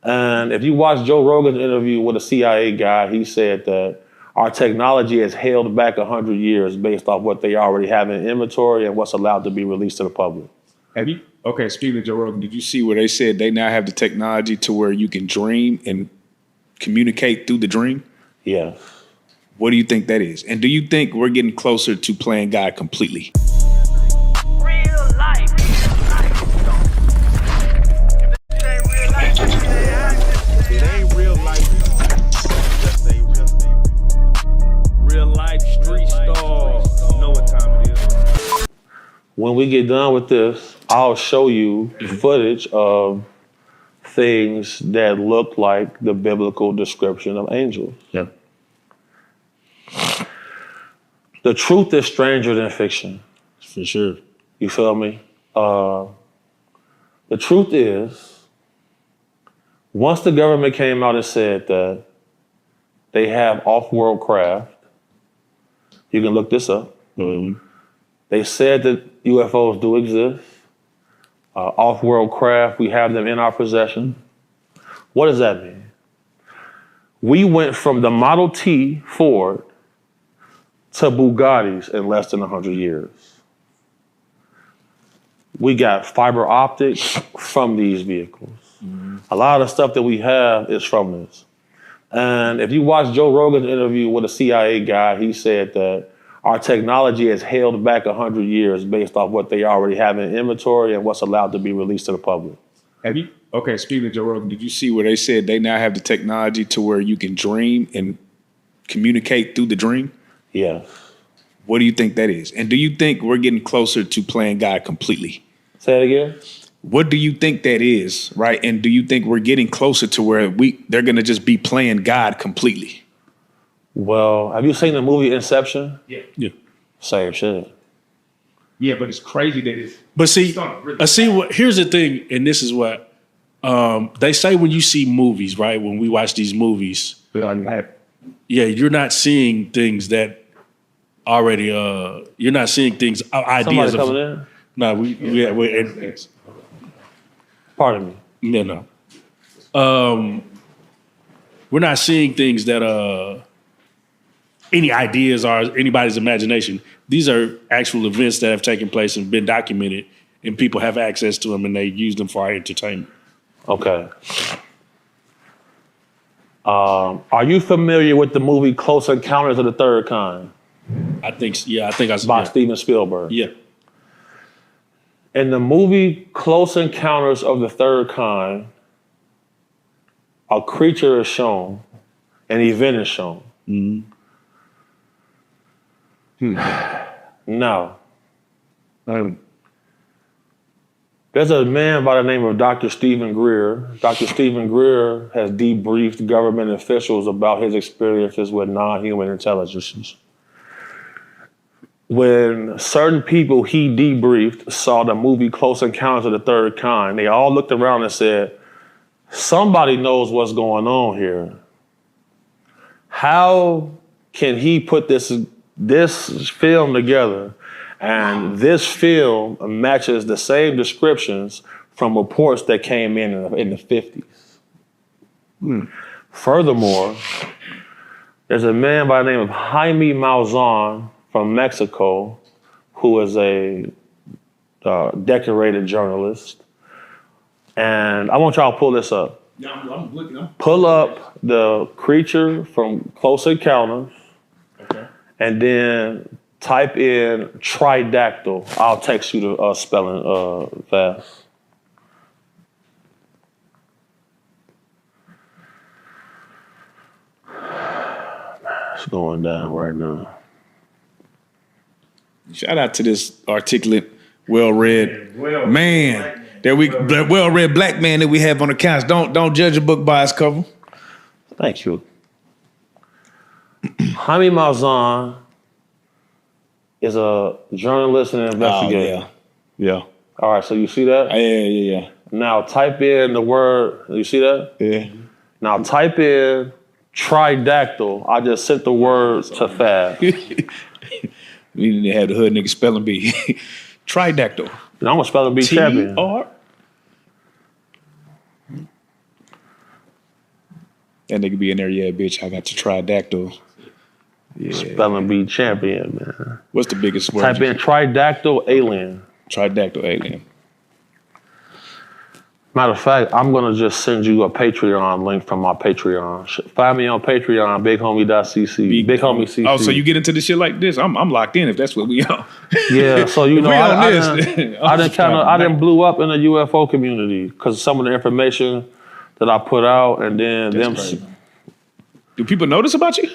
And if you watch Joe Rogan's interview with a CIA guy, he said that our technology is held back 100 years based off what they already have in inventory and what's allowed to be released to the public. Have you? Okay, speaking of Joe Rogan, did you see where they said they now have the technology to where you can dream and communicate through the dream? Yeah. What do you think that is? And do you think we're getting closer to playing God completely? Real life. It ain't real life. Just say real life street stars. Know what time it is. When we get done with this, I'll show you footage of things that look like the biblical description of angels. Yeah. The truth is stranger than fiction. For sure. You feel me? The truth is, once the government came out and said that they have off-world craft, you can look this up. Mm-hmm. They said that UFOs do exist. Off-world craft, we have them in our possession. What does that mean? We went from the Model T Ford to Bugattis in less than 100 years. We got fiber optics from these vehicles. Mm-hmm. A lot of the stuff that we have is from this. And if you watch Joe Rogan's interview with a CIA guy, he said that our technology is held back 100 years based off what they already have in inventory and what's allowed to be released to the public. Have you? Okay, speaking of Joe Rogan, did you see where they said they now have the technology to where you can dream and communicate through the dream? Yeah. What do you think that is? And do you think we're getting closer to playing God completely? Say it again. What do you think that is, right? And do you think we're getting closer to where they're going to just be playing God completely? Well, have you seen the movie Inception? Yeah. Same shit. Yeah, but it's crazy that it's... But see, here's the thing, and this is what they say when you see movies, right? When we watch these movies, you're not seeing things that already, you're not seeing things, ideas Somebody coming in? No, we're Pardon me. No. We're not seeing things that any ideas or anybody's imagination. These are actual events that have taken place and been documented, and people have access to them, and they use them for our entertainment. Okay. Are you familiar with the movie Close Encounters of the Third Kind? I think I saw by Steven Spielberg. Yeah. In the movie Close Encounters of the Third Kind, a creature is shown, an event is shown. Mm-hmm. Now, there's a man by the name of Dr. Stephen Greer. Dr. Stephen Greer has debriefed government officials about his experiences with non-human intelligences. When certain people he debriefed saw the movie Close Encounters of the Third Kind, they all looked around and said, somebody knows what's going on here. How can he put this film together and this film matches the same descriptions from reports that came in the 50s? Furthermore, there's a man by the name of Jaime Maussan from Mexico, who is a decorated journalist. And I want y'all to pull this up. Yeah, I'm looking up. Pull up the creature from Close Encounters. Okay. And then type in tridactyl. I'll text you the spelling fast. It's going down right now. Shout out to this articulate, well-read man, that well-read black man that we have on the couch. Don't judge a book by its cover. Thank you. Jaime Maussan is a journalist and investigator. Oh, yeah. All right, so you see that? Yeah. Now type in the word, you see that? Yeah. Now type in tridactyl. I just sent the words to Fab. We need to have the hood nigga spelling bee. Tridactyl. And I'm a spelling bee champion. T-R. That nigga be in there, yeah, bitch, I got to tridactyl. Yeah. Spelling bee champion, man. What's the biggest word? Type in tridactyl alien. Tridactyl alien. Matter of fact, I'm gonna just send you a Patreon link from my Patreon. Find me on Patreon, bighomie.cc. Big homie CC. Oh, so you get into this shit like this? I'm locked in if that's what we on. Yeah, so you If know, we on I this, didn't blew up in the UFO community because some of the information that I put out, and then That's them. crazy. Do people notice about you?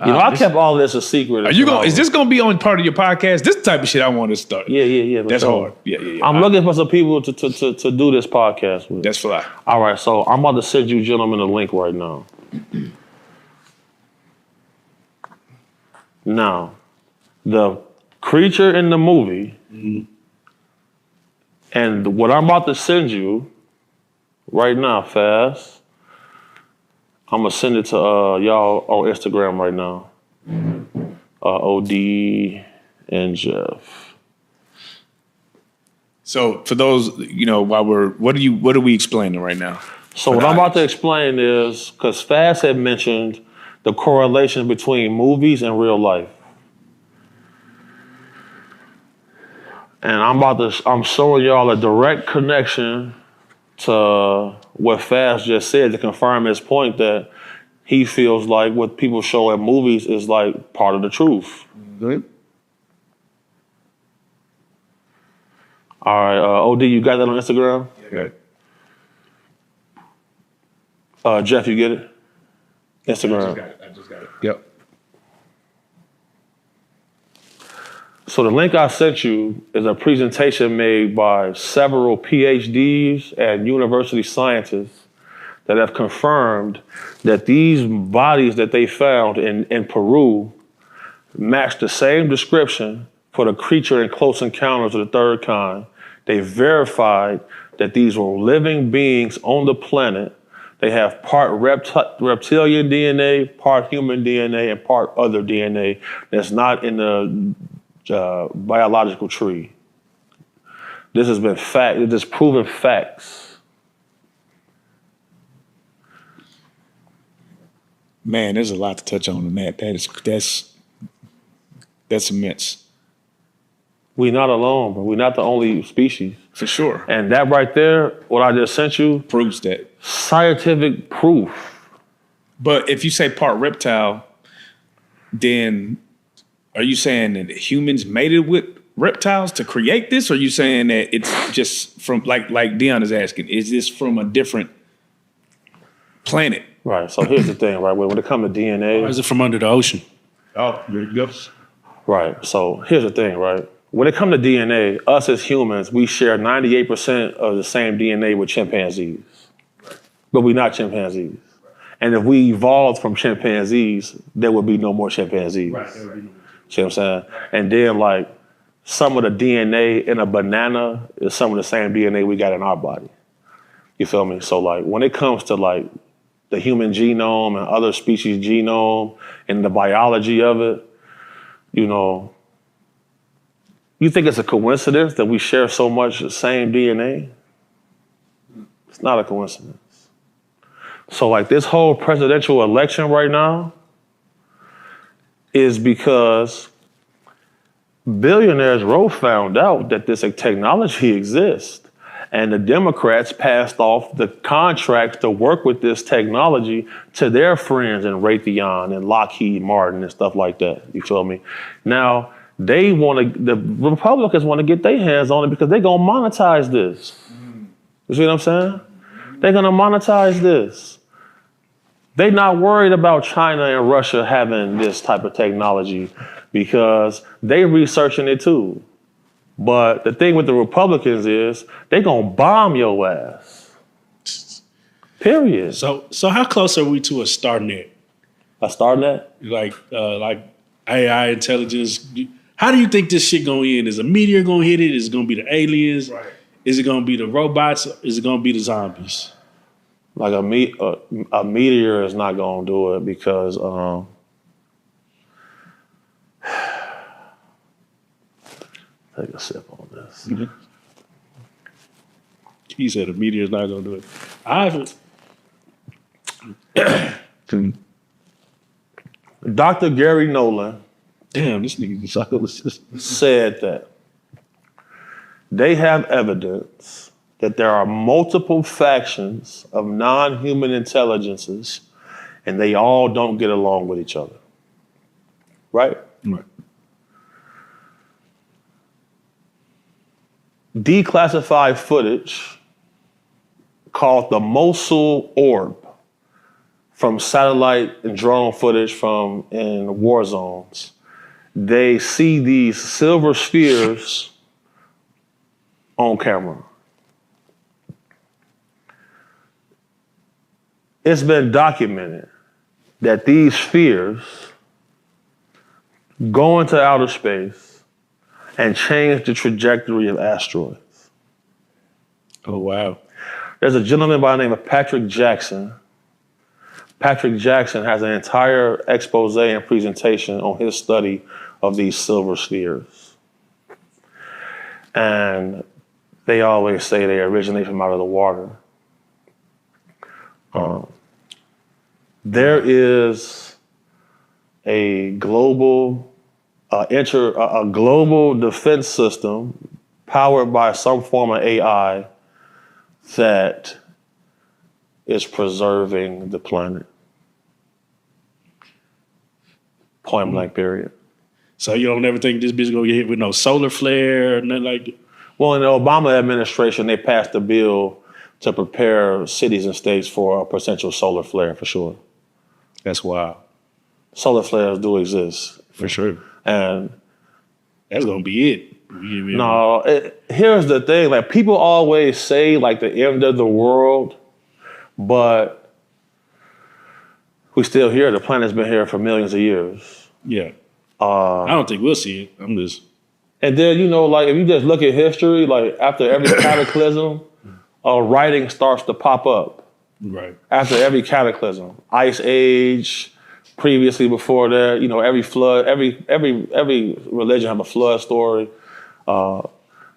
You know, I kept all this a secret. Are you going? Is this going to be on part of your podcast? This type of shit I want to start. Yeah. That's sure. hard. Yeah. I'm looking for some people to do this podcast with. That's fly. All right, so I'm about to send you gentlemen a link right now. Now, the creature in the movie, and what I'm about to send you right now, fast. I'm gonna send it to y'all on Instagram right now. OD and Jeff. So for those, what are we explaining right now? So what I'm about to explain is, because Fast had mentioned the correlation between movies and real life. And I'm showing y'all a direct connection to what Fast just said to confirm his point that he feels like what people show in movies is like part of the truth. Good. All right, OD, you got that on Instagram? Good. Jeff, you get it? Instagram. I just got it. Yep. So the link I sent you is a presentation made by several PhDs and university scientists that have confirmed that these bodies that they found in Peru match the same description for the creature in Close Encounters of the Third Kind. They verified that these were living beings on the planet. They have part reptilian DNA, part human DNA, and part other DNA that's not in the biological tree. This has been fact. It is proven facts. Man, there's a lot to touch on in that. That's immense. We're not alone, but we're not the only species. For sure. And that right there, what I just sent you, Proves that. scientific proof. But if you say part reptile, then are you saying that humans mated with reptiles to create this? Or are you saying that it's just from, like Dion is asking, is this from a different planet? Right, so here's the thing, right? When it comes to DNA. Or is it from under the ocean? Oh, there you go. Right, so here's the thing, right? When it comes to DNA, us as humans, we share 98% of the same DNA with chimpanzees. But we're not chimpanzees. And if we evolved from chimpanzees, there would be no more chimpanzees. Right, there would be no more. See what I'm saying? And then like some of the DNA in a banana is some of the same DNA we got in our body. You feel me? So like when it comes to like the human genome and other species genome and the biology of it, you know, you think it's a coincidence that we share so much the same DNA? It's not a coincidence. So like this whole presidential election right now is because billionaires found out that this technology exists. And the Democrats passed off the contracts to work with this technology to their friends in Raytheon and Lockheed Martin and stuff like that. You feel me? Now, the Republicans want to get their hands on it because they're going to monetize this. You see what I'm saying? They're going to monetize this. They're not worried about China and Russia having this type of technology because they researching it too. But the thing with the Republicans is they gonna bomb your ass. Period. So how close are we to a StarNet? A StarNet? Like AI intelligence. How do you think this shit gonna end? Is a meteor gonna hit it? Is it gonna be the aliens? Right. Is it gonna be the robots? Is it gonna be the zombies? Like a meteor is not gonna do it because take a sip on this. Mm-hmm. He said a meteor's not gonna do it. Dr. Gary Nolan Damn, this nigga just said that they have evidence that there are multiple factions of non-human intelligences and they all don't get along with each other. Right? Right. Declassified footage called the Mosul Orb from satellite and drone footage from in war zones. They see these silver spheres on camera. It's been documented that these spheres go into outer space and change the trajectory of asteroids. Oh, wow. There's a gentleman by the name of Patrick Jackson. Patrick Jackson has an entire expose and presentation on his study of these silver spheres. And they always say they originate from out of the water. There is a global global defense system powered by some form of AI that is preserving the planet. Point blank, period. So you don't ever think this bitch gonna get hit with no solar flare or nothing like that? Well, in the Obama administration, they passed a bill to prepare cities and states for a potential solar flare, for sure. That's wild. Solar flares do exist. For sure. And That's gonna be it. no, here's the thing. Like, people always say, like, the end of the world, but we still here. The planet's been here for millions of years. Yeah. I don't think we'll see it. I'm just. And then, you know, like, if you just look at history, like, after every cataclysm, writing starts to pop up. Right. After every cataclysm, Ice Age, previously before that, you know, every flood, every religion have a flood story.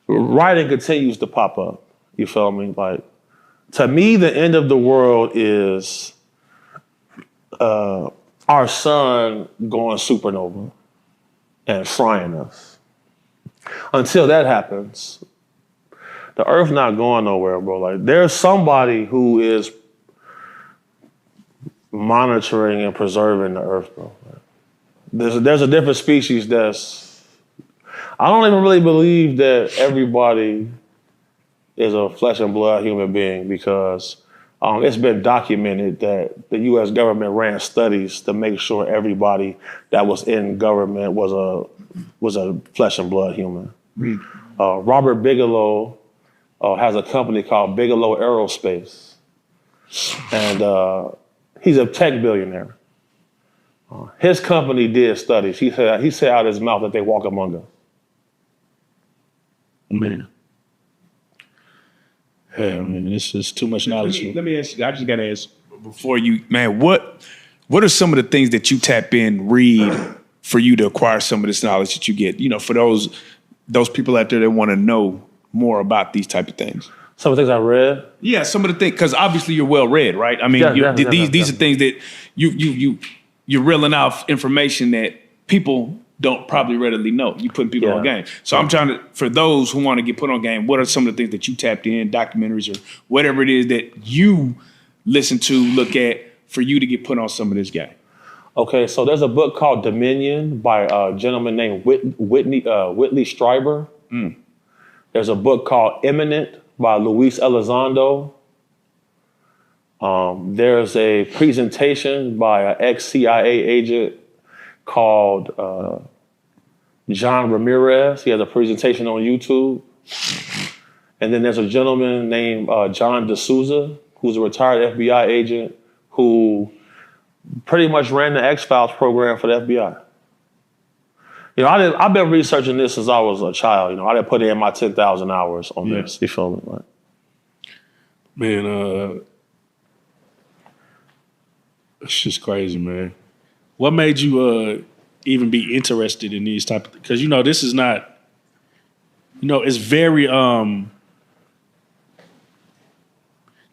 Writing continues to pop up. You feel me? Like, to me, the end of the world is our sun going supernova and frying us. Until that happens, the Earth not going nowhere, bro. Like, there's somebody who is monitoring and preserving the Earth, bro. There's a different species that's. I don't even really believe that everybody is a flesh and blood human being, because it's been documented that the U.S. government ran studies to make sure everybody that was in government was a flesh and blood human. Robert Bigelow has a company called Bigelow Aerospace, and he's a tech billionaire. His company did studies. He said out of his mouth that they walk among us. Man. Yeah, I mean, this is too much knowledge. Let me ask you. I just gotta ask before you, man. What are some of the things that you tap in, read, for you to acquire some of this knowledge that you get? You know, for those people out there that want to know more about these type of things. Some of the things I read. Yeah, some of the things, because obviously you're well read, right? I mean, these are things that you're reeling off information that people don't probably readily know. You putting people on game. So I'm trying to, for those who want to get put on game, what are some of the things that you tapped in, documentaries or whatever it is that you listen to, look at, for you to get put on some of this game? Okay, so there's a book called Dominion by a gentleman named Whitley Strieber. There's a book called Imminent by Luis Elizondo. There's a presentation by an ex-CIA agent called John Ramirez. He has a presentation on YouTube. And then there's a gentleman named John D'Souza, who's a retired FBI agent who pretty much ran the X-Files program for the FBI. You know, I've been researching this since I was a child. You know, I didn't put in my 10,000 hours on this. You feel me? Like, man, it's just crazy, man. What made you even be interested in these type of, because, you know, this is not, you know, it's very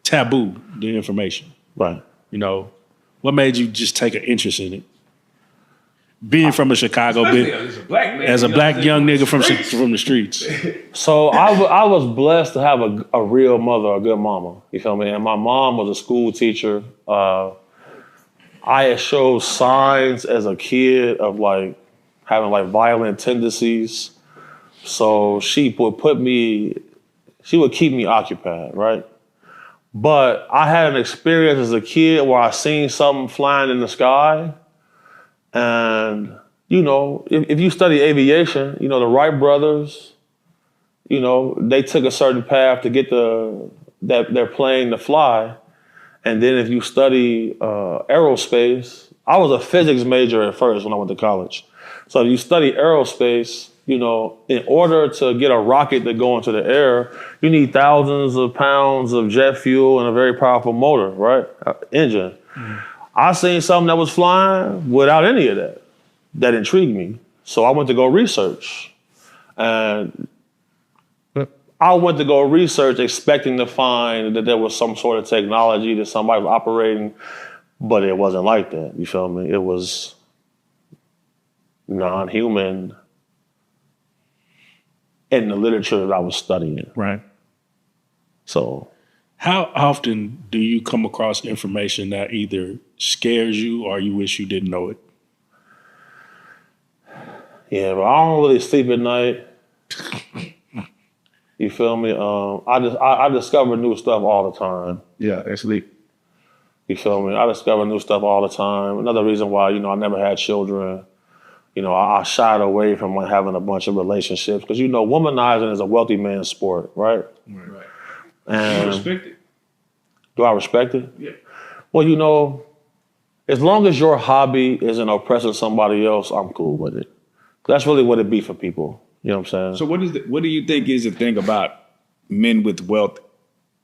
taboo, the information. Right. You know, what made you just take an interest in it? Being from a Chicago, As a black man, as a black young nigga from the streets. So I was blessed to have a real mother, a good mama. You feel me? And my mom was a school teacher. I had showed signs as a kid of like having like violent tendencies. So she would keep me occupied, right? But I had an experience as a kid where I seen something flying in the sky. And, you know, if you study aviation, you know, the Wright brothers, you know, they took a certain path to get their plane to fly. And then if you study aerospace, I was a physics major at first when I went to college. So if you study aerospace, you know, in order to get a rocket to go into the air, you need thousands of pounds of jet fuel and a very powerful motor, right? Engine. Mm-hmm. I seen something that was flying without any of that. That intrigued me. So I went to go research. And I went to go research expecting to find that there was some sort of technology that somebody was operating, but it wasn't like that, you feel me? It was non-human in the literature that I was studying. Right. So how often do you come across information that either scares you or you wish you didn't know it? Yeah, but I don't really sleep at night. You feel me? I discover new stuff all the time. Yeah, actually. You feel me? I discover new stuff all the time. Another reason why, you know, I never had children. You know, I shied away from like having a bunch of relationships because, you know, womanizing is a wealthy man's sport, right? Right. And you respect it? Do I respect it? Yeah. Well, you know, as long as your hobby isn't oppressing somebody else, I'm cool with it. That's really what it be for people. You know what I'm saying? So what do you think is the thing about men with wealth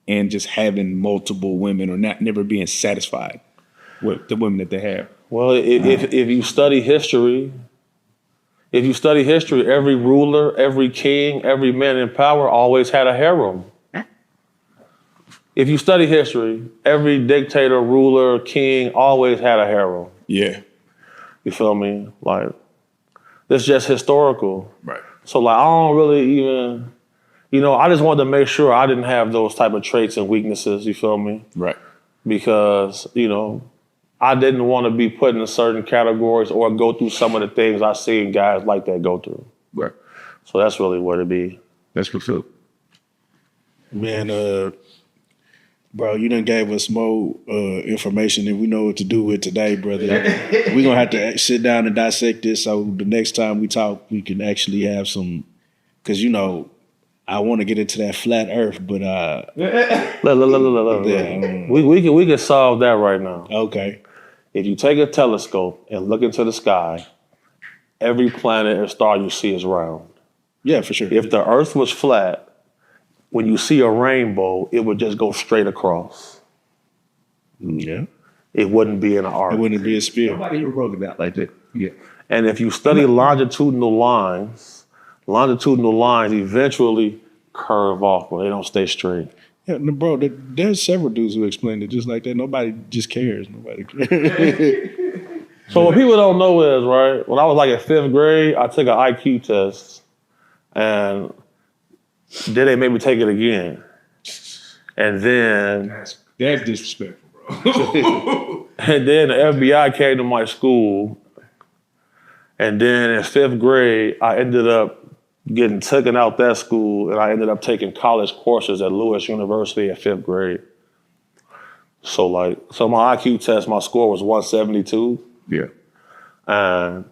and just having multiple women or never being satisfied with the women that they have? Well, if you study history, every ruler, every king, every man in power always had a harem. If you study history, every dictator, ruler, king always had a harem. Yeah. You feel me? Like, it's just historical. Right. So like, I don't really even, you know, I just wanted to make sure I didn't have those type of traits and weaknesses, you feel me? Right. Because, you know, I didn't want to be put in certain categories or go through some of the things I seen guys like that go through. Right. So that's really what it be. That's what's up. Man, bro, you done gave us more information than we know what to do with today, brother. We're going to have to sit down and dissect this so the next time we talk, we can actually have some, because, you know, I want to get into that flat earth, but... Look. We can solve that right now. Okay. If you take a telescope and look into the sky, every planet and star you see is round. Yeah, for sure. If the earth was flat, when you see a rainbow, it would just go straight across. Yeah. It wouldn't be in an arc. It wouldn't be a spear. Nobody ever wrote about like that. Yeah. And if you study longitudinal lines eventually curve off, but they don't stay straight. Yeah, no, bro, there's several dudes who explain it just like that. Nobody just cares. Nobody cares. So what people don't know is, right, when I was like in 5th grade, I took an IQ test, and then they made me take it again. And then... That's disrespectful, bro. And then the FBI came to my school, and then in 5th grade, I ended up getting taken out that school, and I ended up taking college courses at Lewis University at 5th grade. So my IQ test, my score was 172. Yeah. And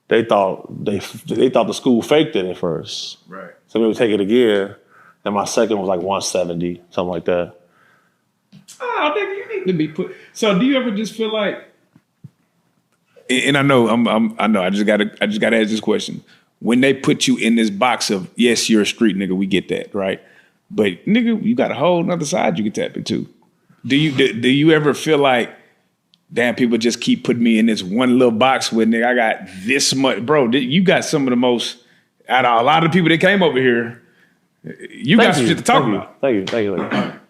they thought the school faked it at first. Right. So we would take it again, and my second was like 170, something like that. Oh, nigga, you need to be put. So, do you ever just feel like? And I know, I know. I just gotta ask this question. When they put you in this box of yes, you're a street nigga, we get that, right? But nigga, you got a whole other side you can tap into. Do you ever feel like, damn, people just keep putting me in this one little box where nigga, I got this much, bro? You got some of the most out of a lot of the people that came over here. You got some shit to talk about. Thank you.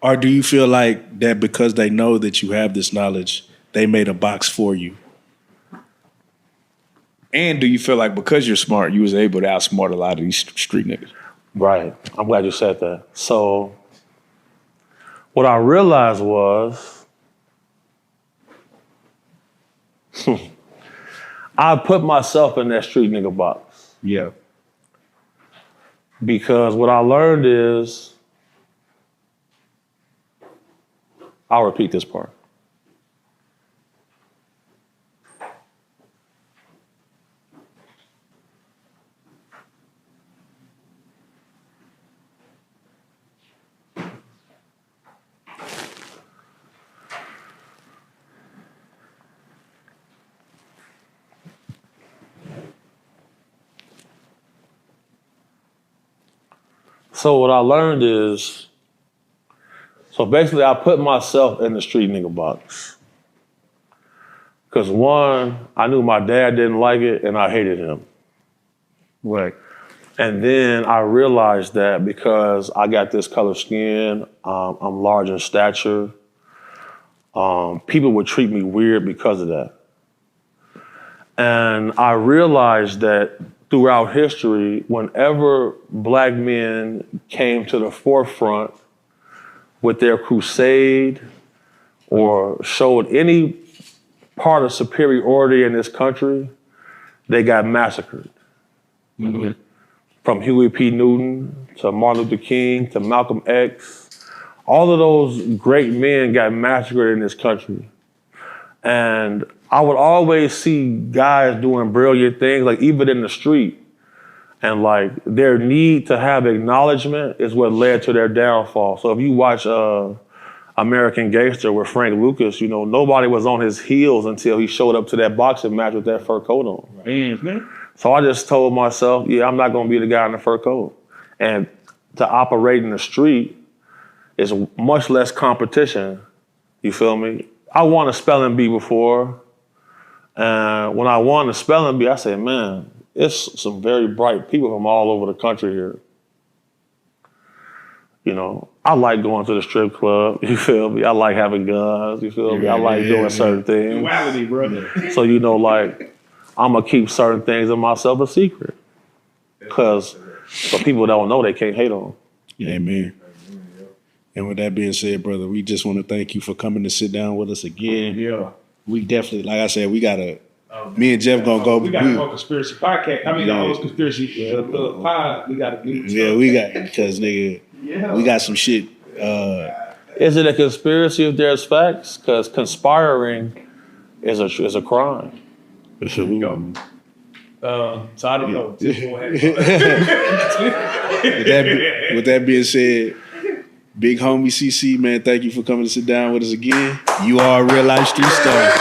Or do you feel like that because they know that you have this knowledge, they made a box for you? And do you feel like because you're smart, you was able to outsmart a lot of these street niggas? Right. I'm glad you said that. So what I realized was I put myself in that street nigga box. Yeah. Because what I learned is, I'll repeat this part. So what I learned is, so basically I put myself in the street nigga box. Because one, I knew my dad didn't like it and I hated him. Right. And then I realized that because I got this color skin, I'm large in stature, people would treat me weird because of that. And I realized that throughout history, whenever black men came to the forefront with their crusade or showed any part of superiority in this country, they got massacred. Mm-hmm. From Huey P. Newton to Martin Luther King to Malcolm X, all of those great men got massacred in this country. And I would always see guys doing brilliant things, like even in the street. And like their need to have acknowledgement is what led to their downfall. So if you watch American Gangster with Frank Lucas, you know, nobody was on his heels until he showed up to that boxing match with that fur coat on. Right. So I just told myself, yeah, I'm not gonna be the guy in the fur coat. And to operate in the street is much less competition, you feel me? I won a spelling bee before, and when I won the spelling bee, I said, man, it's some very bright people from all over the country here. You know, I like going to the strip club, you feel me? I like having guns, you feel me? I like doing certain things. Duality, brother. So, you know, like, I'm gonna keep certain things in myself a secret. Because so people don't know, they can't hate on. Amen. And with that being said, brother, we just want to thank you for coming to sit down with us again. Yeah. We definitely, like I said, we gotta. Me and Jeff gonna go. We got more conspiracy podcast. I mean, the whole conspiracy pod. We got to do. Yeah, we got because nigga, we got some shit. Is it a conspiracy if there's facts? Because conspiring is a crime. So I don't know. With that being said, big homie CC, man, thank you for coming to sit down with us again. You are a real life street star.